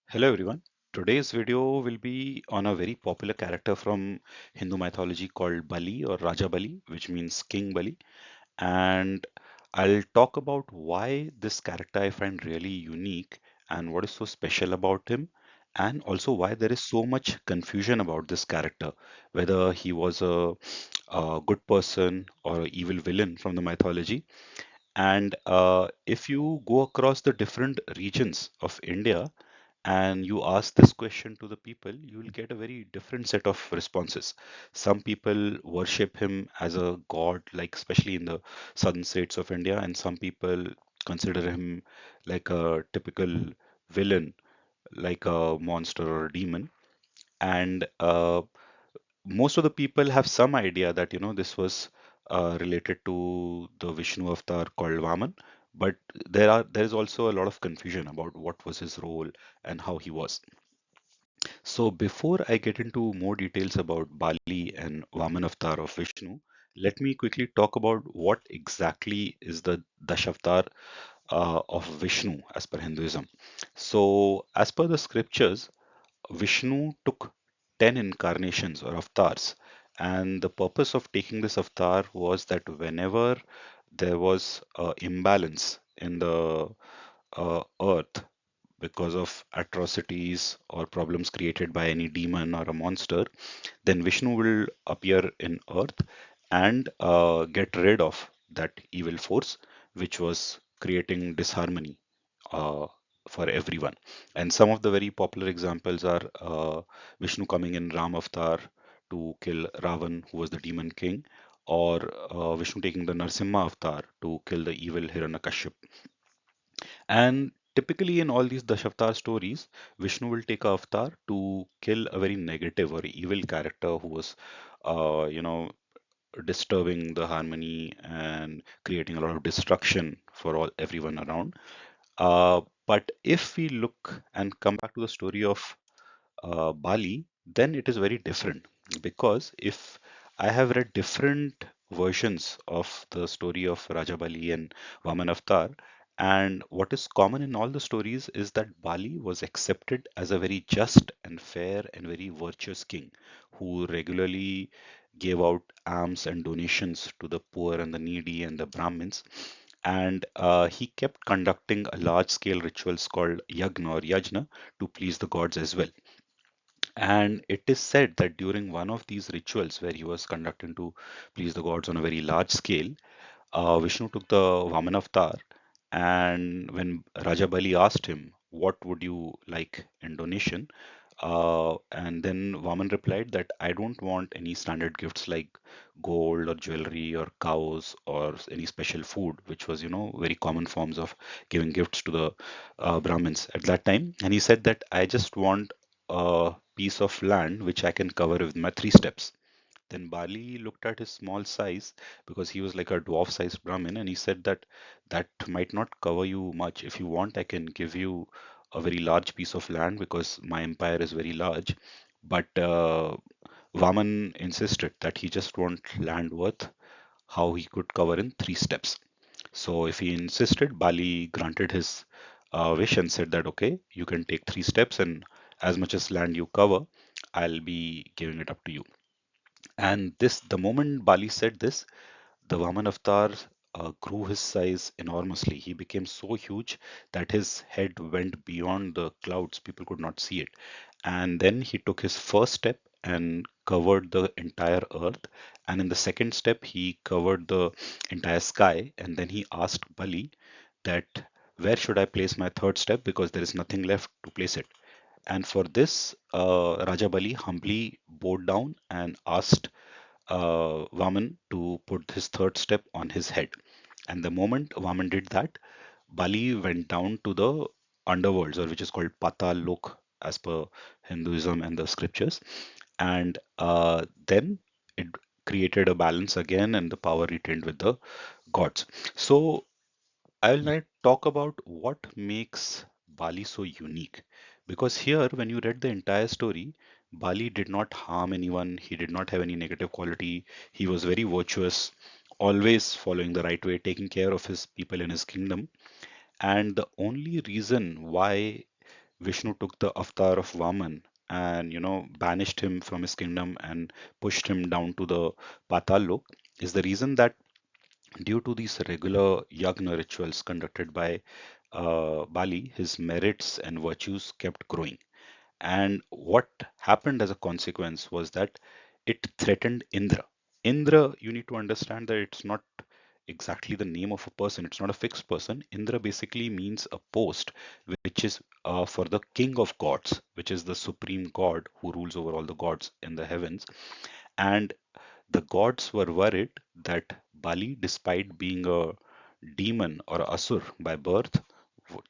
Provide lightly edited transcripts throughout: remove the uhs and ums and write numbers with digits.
Hello everyone. Today's video will be on a very popular character from Hindu mythology called Bali or Raja Bali, which means King Bali. And I'll talk about why this character I find really unique and what is so special about him, and also why there is so much confusion about this character, whether he was a good person or an evil villain from the mythology. And if you go across the different regions of India, and you ask this question to the people, you will get a very different set of responses. Some people worship him as a god, like especially in the southern states of India, and some people consider him like a typical villain, like a monster or a demon. And most of the people have some idea that this was related to the Vishnu avatar called Vaman, but there is also a lot of confusion about what was his role and how he was. So before I get into more details about Bali and Vaman avatar of Vishnu, let me quickly talk about what exactly is the Dashavatar of Vishnu as per Hinduism. So as per the scriptures, Vishnu took 10 incarnations or avatars, and the purpose of taking this avatar was that whenever there was a imbalance in the earth because of atrocities or problems created by any demon or a monster, then Vishnu will appear in earth and get rid of that evil force which was creating disharmony uh, for everyone. And some of the very popular examples are Vishnu coming in Ram Avatar to kill Ravan, who was the demon king, or Vishnu taking the Narsimha Avatar to kill the evil Hiranyakashipu. And typically, in all these Dashavatar stories, Vishnu will take a avatar to kill a very negative or evil character who was, uh, you know, disturbing the harmony and creating a lot of destruction for all everyone around. But if we look and come back to the story of Bali, then it is very different because if I have read different versions of the story of Raja Bali and Vaman Avatar, and what is common in all the stories is that Bali was accepted as a very just and fair and very virtuous king who regularly gave out alms and donations to the poor and the needy and the Brahmins. And he kept conducting a large scale rituals called yagna or yajna to please the gods as well. And it is said that during one of these rituals where he was conducting to please the gods on a very large scale, Vishnu took the Vaman avatar, and when Raja Bali asked him, "What would you like in donation?" And then Vaman replied that I don't want any standard gifts like gold or jewelry or cows or any special food, which was, very common forms of giving gifts to the Brahmins at that time. And he said that I just want a piece of land which I can cover with my three steps. Then Bali looked at his small size because he was like a dwarf-sized Brahmin, and he said that that might not cover you much. If you want, I can give you a very large piece of land because my empire is very large. But Vaman insisted that he just want land worth how he could cover in three steps. So if he insisted, Bali granted his wish and said that okay, you can take three steps, and as much as land you cover, I'll be giving it up to you. And this, the moment Bali said this, the Vaman avatar grew his size enormously. He became so huge that his head went beyond the clouds. People could not see it. And then he took his first step and covered the entire earth. And in the second step, he covered the entire sky. And then he asked Bali that where should I place my third step because there is nothing left to place it. And for this, Raja Bali humbly bowed down and asked Vaman to put his third step on his head. And the moment Vaman did that, Bali went down to the underworlds, or which is called Patal Lok as per Hinduism and the scriptures. And then it created a balance again, and the power retained with the gods. So I will now talk about what makes Bali so unique. Because here, when you read the entire story, Bali did not harm anyone, he did not have any negative quality, he was very virtuous, always following the right way, taking care of his people in his kingdom. And the only reason why Vishnu took the avatar of Vaman and banished him from his kingdom and pushed him down to the Patal Lok is the reason that due to these regular yagna rituals conducted by Bali, his merits and virtues kept growing. And what happened as a consequence was that it threatened Indra. Indra, you need to understand that it's not exactly the name of a person, it's not a fixed person. Indra basically means a post, which is for the king of gods, which is the supreme god who rules over all the gods in the heavens. And the gods were worried that Bali, despite being a demon or asur by birth,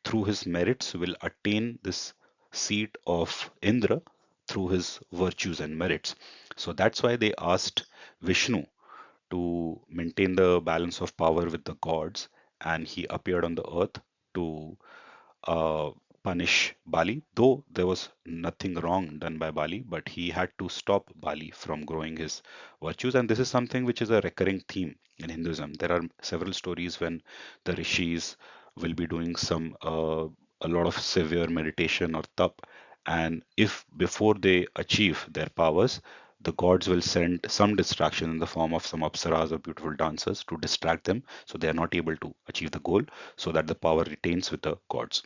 through his merits will attain this seat of Indra through his virtues and merits. So that's why they asked Vishnu to maintain the balance of power with the gods, and he appeared on the earth to uh, punish Bali, though there was nothing wrong done by Bali, but he had to stop Bali from growing his virtues. And this is something which is a recurring theme in Hinduism. There are several stories when the rishis will be doing a lot of severe meditation or tap, and if before they achieve their powers, the gods will send some distraction in the form of some apsaras or beautiful dancers to distract them so they are not able to achieve the goal so that the power retains with the gods.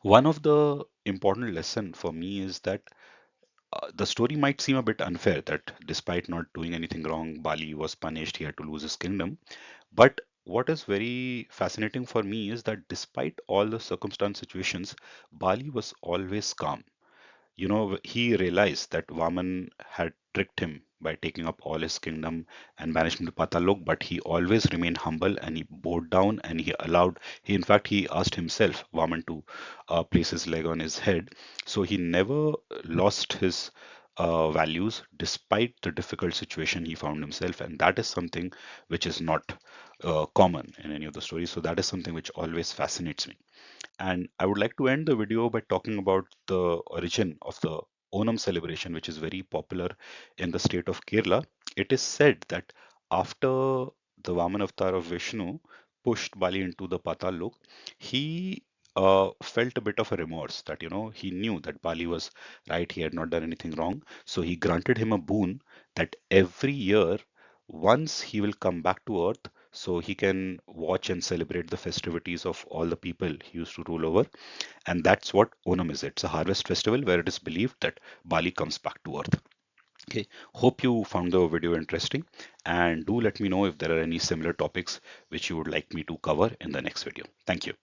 One of the important lesson for me is that the story might seem a bit unfair that despite not doing anything wrong, Bali was punished, he had to lose his kingdom. But what is very fascinating for me is that despite all the circumstance situations, Bali was always calm. He realized that Vaman had tricked him by taking up all his kingdom and banished him to Patalok, but he always remained humble and he bowed down and in fact, he asked himself, Vaman, to place his leg on his head. So he never lost his values despite the difficult situation he found himself. And that is something which is not common in any of the stories. So that is something which always fascinates me. And I would like to end the video by talking about the origin of the Onam celebration, which is very popular in the state of Kerala. It is said that after the Vaman avatar of Vishnu pushed Bali into the Patal Lok, he felt a bit of a remorse that, he knew that Bali was right, he had not done anything wrong. So he granted him a boon that every year, once he will come back to earth, so he can watch and celebrate the festivities of all the people he used to rule over. And that's what Onam is. It's a harvest festival where it is believed that Bali comes back to earth. Okay, hope you found the video interesting, and do let me know if there are any similar topics which you would like me to cover in the next video. Thank you.